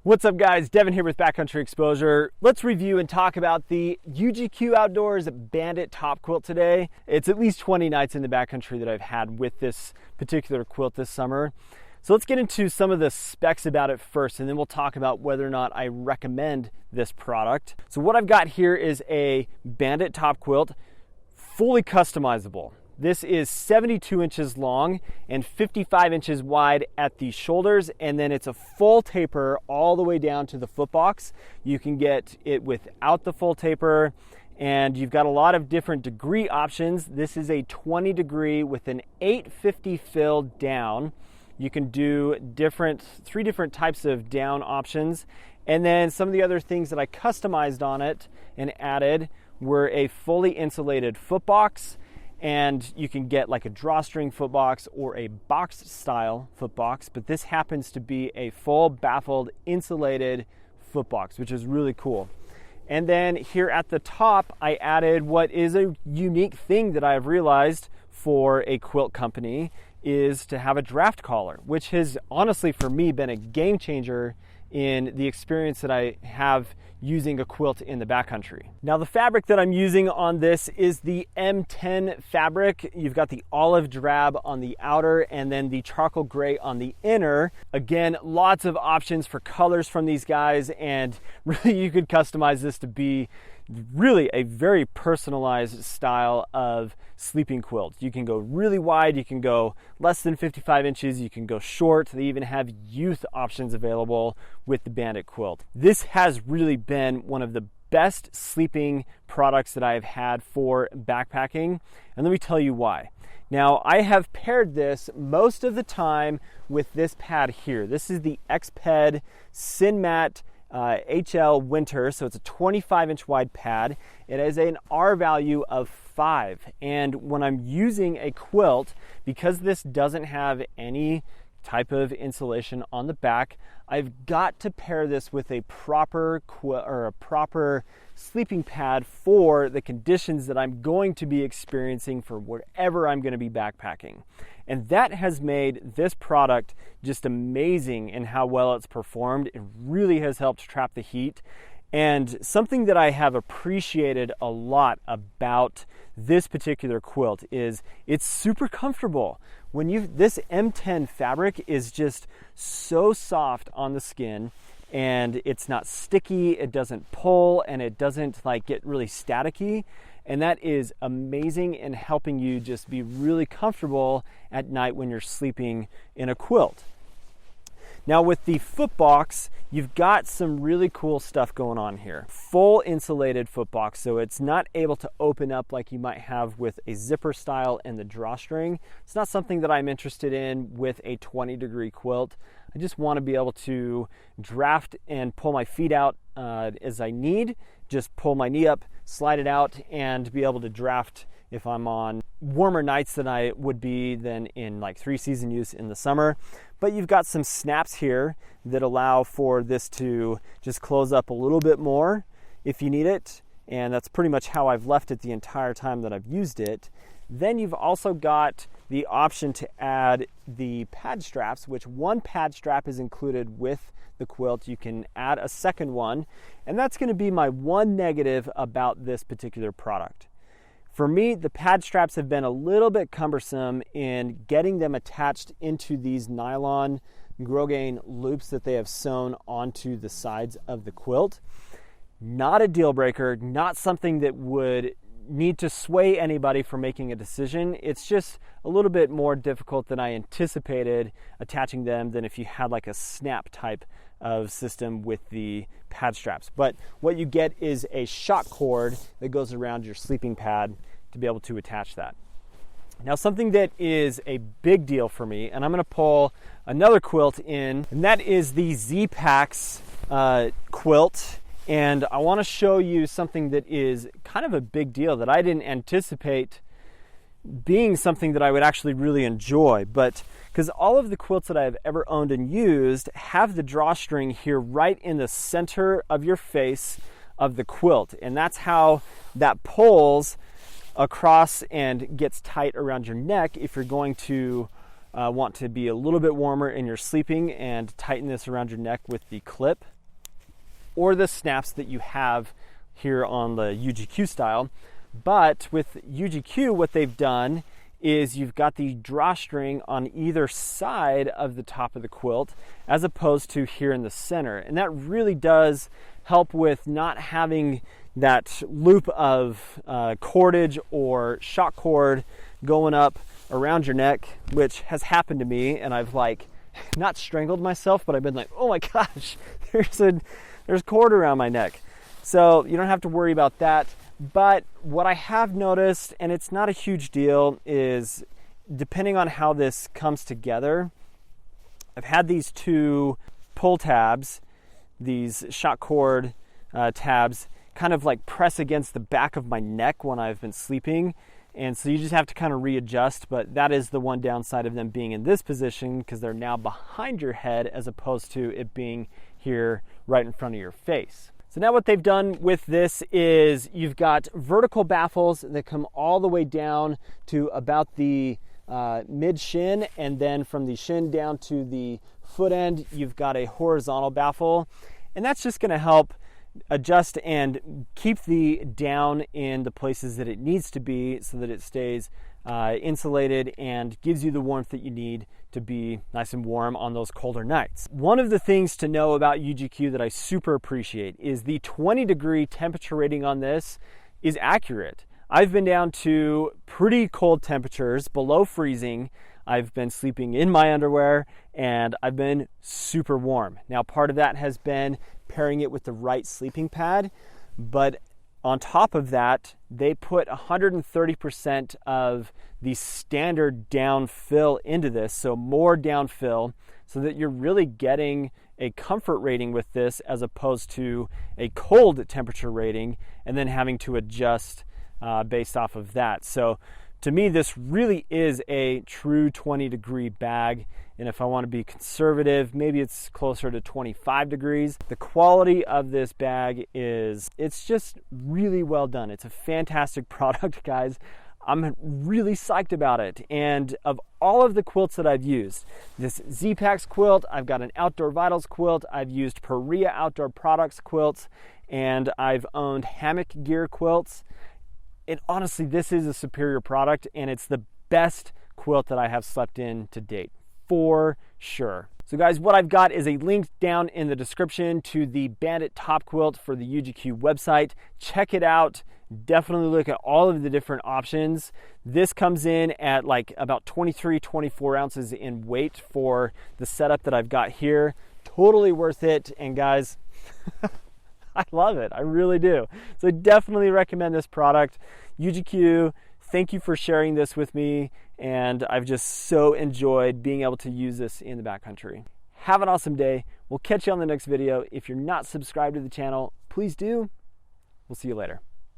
What's up guys, Devin here with Backcountry Exposure. Let's review and talk about the UGQ Outdoors Bandit Top Quilt today. It's at least 20 nights in the backcountry that I've had with this particular quilt this summer. So let's get into some of the specs about it first, and then we'll talk about whether or not I recommend this product. So what I've got here is a Bandit Top Quilt, fully customizable. This is 72 inches long and 55 inches wide at the shoulders, and then it's a full taper all the way down to the foot box. You can get it without the full taper, and you've got a lot of different degree options. This is a 20 degree with an 850 fill down. You can do three different types of down options. And then some of the other things that I customized on it and added were a fully insulated foot box. And you can get like a drawstring foot box or a box style foot box, but this happens to be a full baffled insulated foot box, which is really cool. And then here at the top, I added what is a unique thing that I've realized for a quilt company is to have a draft collar, which has honestly for me been a game changer in the experience that I have using a quilt in the backcountry. Now the fabric that I'm using on this is the M10 fabric. You've got the olive drab on the outer and then the charcoal gray on the inner. Again, lots of options for colors from these guys, and really you could customize this to be really a very personalized style of sleeping quilt. You can go really wide, you can go less than 55 inches, you can go short. They even have youth options available with the Bandit quilt. This has really been one of the best sleeping products that I have had for backpacking, and let me tell you why. Now, I have paired this most of the time with this pad here. This is the Xped Sinmat HL Winter, so it's a 25-inch wide pad. It has an R value of 5, and when I'm using a quilt, because this doesn't have any type of insulation on the back, I've got to pair this with a proper sleeping pad for the conditions that I'm going to be experiencing for wherever I'm going to be backpacking. And that has made this product just amazing in how well it's performed. It really has helped trap the heat. And something that I have appreciated a lot about this particular quilt is it's super comfortable. This M10 fabric is just so soft on the skin, and it's not sticky, it doesn't pull, and it doesn't get really staticky. And that is amazing in helping you just be really comfortable at night when you're sleeping in a quilt. Now with the foot box, you've got some really cool stuff going on here. Full insulated foot box, so it's not able to open up like you might have with a zipper style and the drawstring. It's not something that I'm interested in with a 20 degree quilt. I just want to be able to draft and pull my feet out as I need. Just pull my knee up, slide it out, and be able to draft if I'm on warmer nights than I would be than in like 3-season use in the summer. But you've got some snaps here that allow for this to just close up a little bit more if you need it, and that's pretty much how I've left it the entire time that I've used it. Then you've also got the option to add the pad straps, which one pad strap is included with the quilt. You can add a second one, and that's going to be my one negative about this particular product. For me, the pad straps have been a little bit cumbersome in getting them attached into these nylon grosgrain loops that they have sewn onto the sides of the quilt. Not a deal breaker, not something that would need to sway anybody from making a decision. It's just a little bit more difficult than I anticipated attaching them than if you had like a snap type of system with the pad straps. But what you get is a shock cord that goes around your sleeping pad to be able to attach that. Now something that is a big deal for me, and I'm going to pull another quilt in, and that is the Z-Packs quilt. And I want to show you something that is kind of a big deal that I didn't anticipate being something that I would actually really enjoy. But because all of the quilts that I've ever owned and used have the drawstring here right in the center of your face of the quilt. And that's how that pulls across and gets tight around your neck if you're going to want to be a little bit warmer and you're sleeping, and tighten this around your neck with the clip or the snaps that you have here on the UGQ style. But with UGQ, what they've done is you've got the drawstring on either side of the top of the quilt as opposed to here in the center. And that really does help with not having that loop of cordage or shock cord going up around your neck, which has happened to me, and I've like not strangled myself, but I've been like, oh my gosh, there's cord around my neck. So you don't have to worry about that. But what I have noticed, and it's not a huge deal, is depending on how this comes together, I've had these two pull tabs, these shock cord tabs, kind of like press against the back of my neck when I've been sleeping. And so you just have to kind of readjust, but that is the one downside of them being in this position, because they're now behind your head as opposed to it being here right in front of your face. So now what they've done with this is you've got vertical baffles that come all the way down to about the mid shin, and then from the shin down to the foot end, you've got a horizontal baffle. And that's just gonna help adjust and keep the down in the places that it needs to be so that it stays insulated and gives you the warmth that you need to be nice and warm on those colder nights. One of the things to know about UGQ that I super appreciate is the 20-degree temperature rating on this is accurate. I've been down to pretty cold temperatures, below freezing. I've been sleeping in my underwear and I've been super warm. Now, part of that has been pairing it with the right sleeping pad, but on top of that, they put 130% of the standard downfill into this, so more downfill, so that you're really getting a comfort rating with this as opposed to a cold temperature rating and then having to adjust based off of that. So to me, this really is a true 20-degree bag. And if I want to be conservative, maybe it's closer to 25 degrees. The quality of this bag it's just really well done. It's a fantastic product, guys. I'm really psyched about it. And of all of the quilts that I've used, this Z-Packs quilt, I've got an Outdoor Vitals quilt, I've used Perea Outdoor Products quilts, and I've owned Hammock Gear quilts. And honestly, this is a superior product, and it's the best quilt that I have slept in to date, for sure. So guys, what I've got is a link down in the description to the Bandit Top Quilt for the UGQ website. Check it out. Definitely look at all of the different options. This comes in at like about 23, 24 ounces in weight for the setup that I've got here. Totally worth it. And guys, I love it. I really do. So definitely recommend this product. UGQ, thank you for sharing this with me. And I've just so enjoyed being able to use this in the backcountry. Have an awesome day. We'll catch you on the next video. If you're not subscribed to the channel, please do. We'll see you later.